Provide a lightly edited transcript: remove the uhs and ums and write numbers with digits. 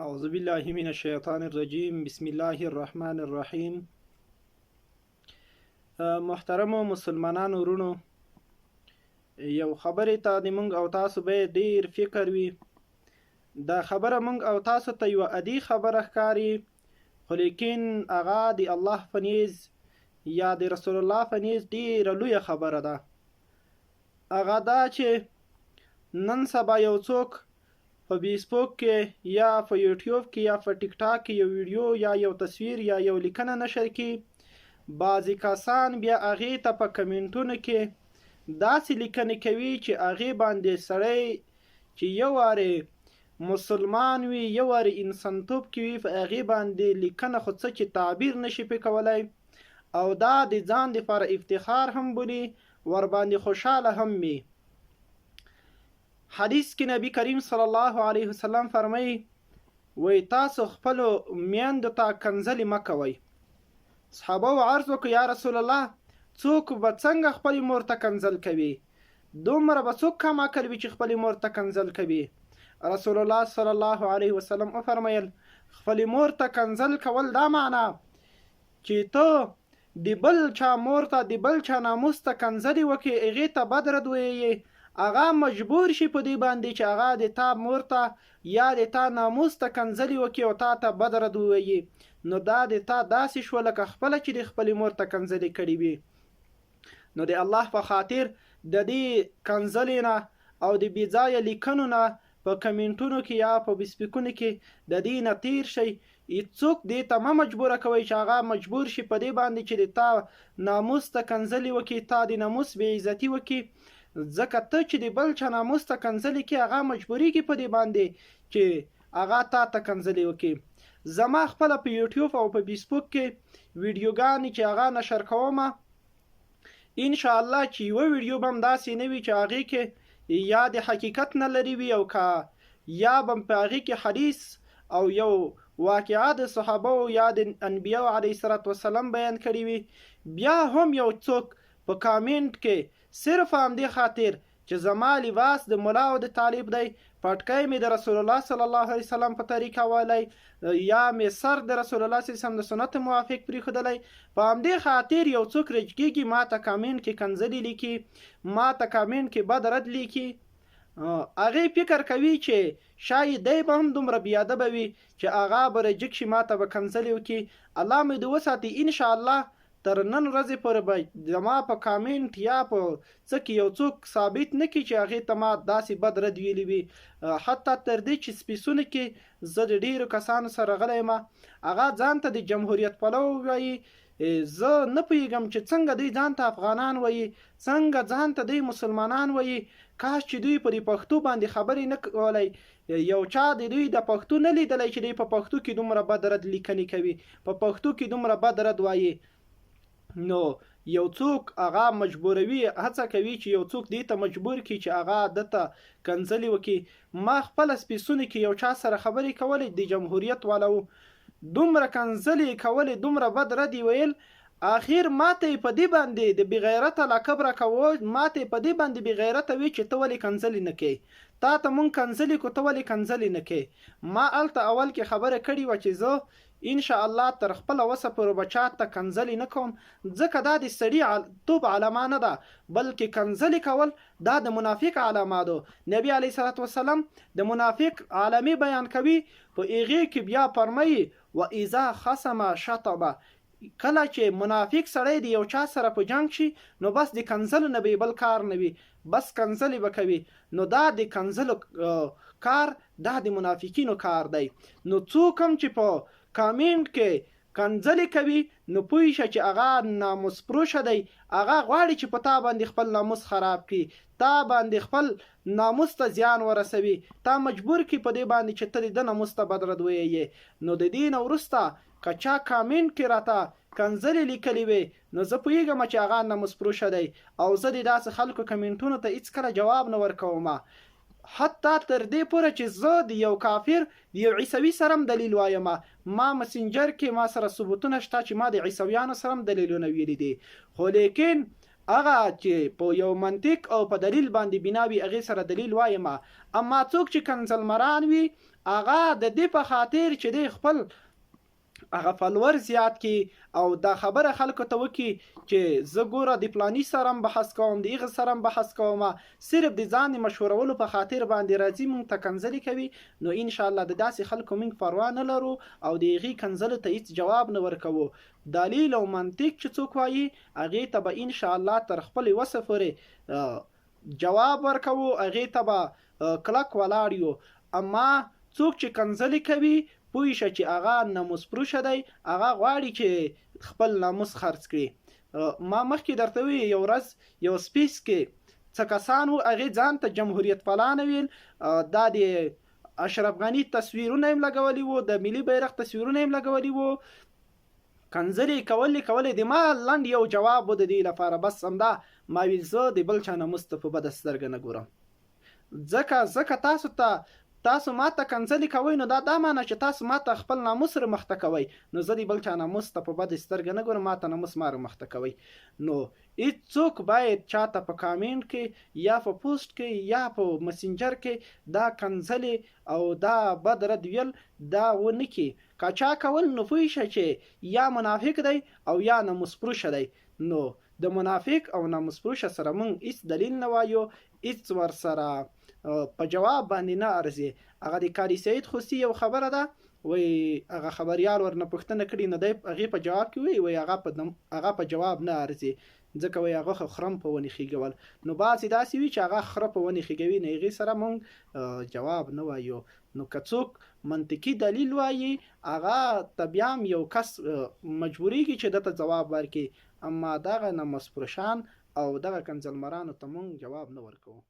اعوذ بالله من الشیطان الرجیم. بسم الله الرحمن الرحیم. محترمو مسلمانانو ورونو، یو خبرې ته د مونږ او تاسو به ډیر فکر وي. دا خبره مونږ او تاسو ته یو عادي خبره ښکاري، خو لیکن هغه د الله په نیز یا د رسول الله په نیز ډیره لویه خبره ده. هغه دا چې نن سبا یو څوک په فیسبوک کې یا په یوټیوب کې یا په ټیک ټاک کې یو ویډیو یا یو تصویر یا یو لیکنه نشر کړي، بعضې کسان بیا هغې ته په کمنټونو کې داسې لیکنې کوي چې هغې باندې سړی چې یو وارې مسلمان وي، یو وارې انسانتوب کې وي، په هغې باندې لیکنه خو څه چې تعبیر نشي پې کولی، او دا د ځان دپاره افتخار هم بولي، ورباندې خوشحاله هم وي. حدیث کې نبی کریم صلی الله علیه وسلم فرمایي، وی تاسو خپلو میندو ته کنځلې مه کوئ. صحابه و عرض وکړو یا رسول الله، څوک به څنګه خپلې مور ته کنځل کوي؟ دومره به څوک کم عقل وي چې خپلې مور ته کنځل کوي؟ رسول الله صلی الله علیه وسلم وفرمیل، خپلې مور ته کنځل کول دا معنا چې ته د بل چا مور ته د بل چا ناموس ته کنځلې وکړې، هغې ته بد رد ووایې، هغه مجبور شي په دې باندې چې هغه د تا مور ته یا د تا ناموس ته کنځلې وکړي او تا ته بد رد ووایي، نو دا د تا داسې شوه لکه خپله چې د خپلې مور ته کنځلې کړې وي. نو د الله په خاطر د دې کنځلې نه او د بې ځایه لیکنو نه په کمنټونو کې یا په فیسبوکونو کې د دې نه تیر شئ. هېڅوک دې ته مه مجبوره کوئ چې هغه مجبور شي په دې باندې چې د تا ناموس ته کنځلې وکړي، تا د ناموس بې عزتي وکړي، ځکه ته چې د بل چا ناموس ته کنځلې کې هغه مجبوریږي په دې باندې چې هغه تا ته کنځلې وکړي. زما خپله په یوټیوب او په فیسبوک کې ویډیوګانې چې هغه نشر کومه، انشاءالله چې یوه ویډیو به هم داسې نه وي چې هغې کې یا د حقیقت نه لري وي او که یا به په هغې کې حدیث او یو واقعه د صحابه یا د انبیاء علیه السلام بیان کړي وي. بیا هم یو څوک په کامنټ کې صرف همدې خاطر چې زما لباس د ملا او د طالب دی، پټکی مې د رسول الله صلی الله علیه وسلم په طریقه والی، یا مې سر د رسول الله صلی الله علیه وسلم د سنت موافق پرېښودلی، په همدې خاطر یو څوک رجګېږي، ما ته کامنټ کې کنځلې لیکي، ما ته کامنټ کې بد رد لیکي. هغې فکر کوي چې شاید دی به هم دومره بېادبه وي چې هغه به رجګ شي، ما ته به کنځلې وکړي. الله مې دې وساتي، انشاءالله تر نن ورځې پورې به زما په کامنټ یا په څه کې یو څوک ثابت نه کړي چې هغې ته ما داسې بد رد ویلي وي. حتی تر دې چې سپیسونو کې زه د ډېرو کسانو سره غلی یم، هغه ځان ته د جمهوریت پلو وایي، زه نه پوهېږم چې څنګه دوی ځان ته افغانان وایي، څنګه ځان ته دوی مسلمانان وایي. کاش چې دوی په دې پښتو باندې خبرې نه کولی، یو چا د دوی د پښتو نه لیدلی چې دوی په پښتو کې دومره بد رد لیکنې کوي، په پښتو کې دومره بد رد وایي. نو یو څوک هغه مجبوروي، هڅه کوي چې یو څوک دې ته مجبور کړي چې هغه دته کنځلې وکړي. ما خپله سپیسونو کې یو چا سره خبرې کولې، د جمهوریت والو دومره کنځلې کولې، دومره بد رد یې ویل، اخر ماته یې په دې باندې د بېغیرته لقب راکوه، ماته یې په دې باندې بېغیرته وي چې ته ولې کنځلې نه کوې، تا ته مونږ کنځلې کړو، ته ولې کنځلې نه کوې. ما هلته اول کې خبره کړې وه چې زه انشاءالله تر خپله وسه پورې به چا ته کنځلې نه کوم، ځکه دا د سړي توب علامه نه ده، بلکې کنځلې کول دا د منافق علامه ده. نبي علیه الصلاة والسلام د منافق علامې بیان کوي، په هغې کې بیا فرمایي و اذا خصم شطبه، کله چې منافق سړی د یو چا سره په جنګ شي نو بس د کنځلو نه به بل کار نه وي، بس کنځلې به کوي. نو دا د کنځلو کار دا د منافقینو کار دی. نو څوک هم چې په کامنټ کې کنځلې کوي نو پوه شه چې هغه ناموس پروشه دی، هغه غواړي چې په تا باندې خپل ناموس خراب کړي، تا باندې خپل ناموس ته زیان ورسوي، تا مجبور کړي په دې باندې چې ته د ده ناموس ته بد رد ووایې. نو د دې نه وروسته که چا کامنټ کې راته کنځلې لیکلې وي نو زه پوهېږم چې هغه ناموس پروشه دی، او زه د داسې خلکو کمنټونو ته هېڅکله جواب نه ورکوم. حتی تر دې پوره چې زه د یو کافر د یو عیسوي سره هم دلیل وایم، ما مسنجر کې ما سره ثبوتونه شته چې ما د عیسویانو سره هم دلیلونه ویلي دي، خو لیکن هغه چې په یو منطق او په دلیل باندې بنا وي هغې سره دلیل وایم. اما څوک چې کنځلمران وي هغه د دې په خاطر چې دی خپل هغه فالوور زیات کی او دا خبره خلکو ته وکي چې زه ګوره د پلانی سره بحث کوم د هغه سره بحث کوم، صرف د ځان مشورولو په خاطر باندې راځي مونږ ته کنځلې کوي. نو ان شاء الله د داسې خلکو مونږ پروا نه لرو او د هغې کنځلو ته هیڅ جواب نه ورکوو. دلیل او منطق چې څوک وایي هغې ته به ان شاء الله تر خپل وسه پورې جواب ورکوو، هغې ته به کلک ولاړ یو. اما څوک چې کنځلې کوي پوه شه چې هغه ناموس پروشه دی، هغه غواړي چې خپل ناموس خرڅ کړي. ما مخکې درته وی یو ورځ یو سپیس کې څه کسان وو هغې ځان ته جمهوریت پالانه ویل، دا د اشرف غني تصویرونه یې لګولي وو، د ملي بیرغ تصویرونه یې لګولي وو، کنځلې کولې د ما لنډ یو جواب و د دې لپاره، بس همدا ما ویل زه د بل چا ناموس ته په بده سترګه نه ګورم. ځکه تاسو ماته کنځلې کوئ نو دا معنی چې تاسو ماته خپل ناموس سره مخته کوئ، نو زه د بل چا ناموس ته په بده سترګه نه ګورم، ماته ناموس ما مخته کوئ. نو هیڅوک باید چاته په کامنټ کې یا په پوسټ کې یا په مسنجر کې دا کنځلې او دا بد رد ویل دا ونه کړي. که چا کول نو پوه شه چې یا منافق دی او یا ناموس پروشه دی. نو د منافق او ناموس پروشه سره مونږ هیڅ دلیل نه وایو، هیڅ ورسره په جواب باندې نه ارزي. هغه د کاری سید خوسي یو خبره ده، وای هغه خبريال ورنه پوښتنه کړي نه دی هغه په جواب کې وای هغه په جواب نه ارزي، ځکه وای هغه خرم په ونی خېګول. نو باسي داسي وی چې هغه خره په ونی خېګوي نه هغه سره مونږ جواب نه وایو. نو کڅوک منطقي دلیل وایي هغه طبيعم یو کس مجبوري کی چې دته جواب ورکړي، اما دغه ناموس پرشان او دغه کنځلمرانو ته مونږ جواب نه ورکوو.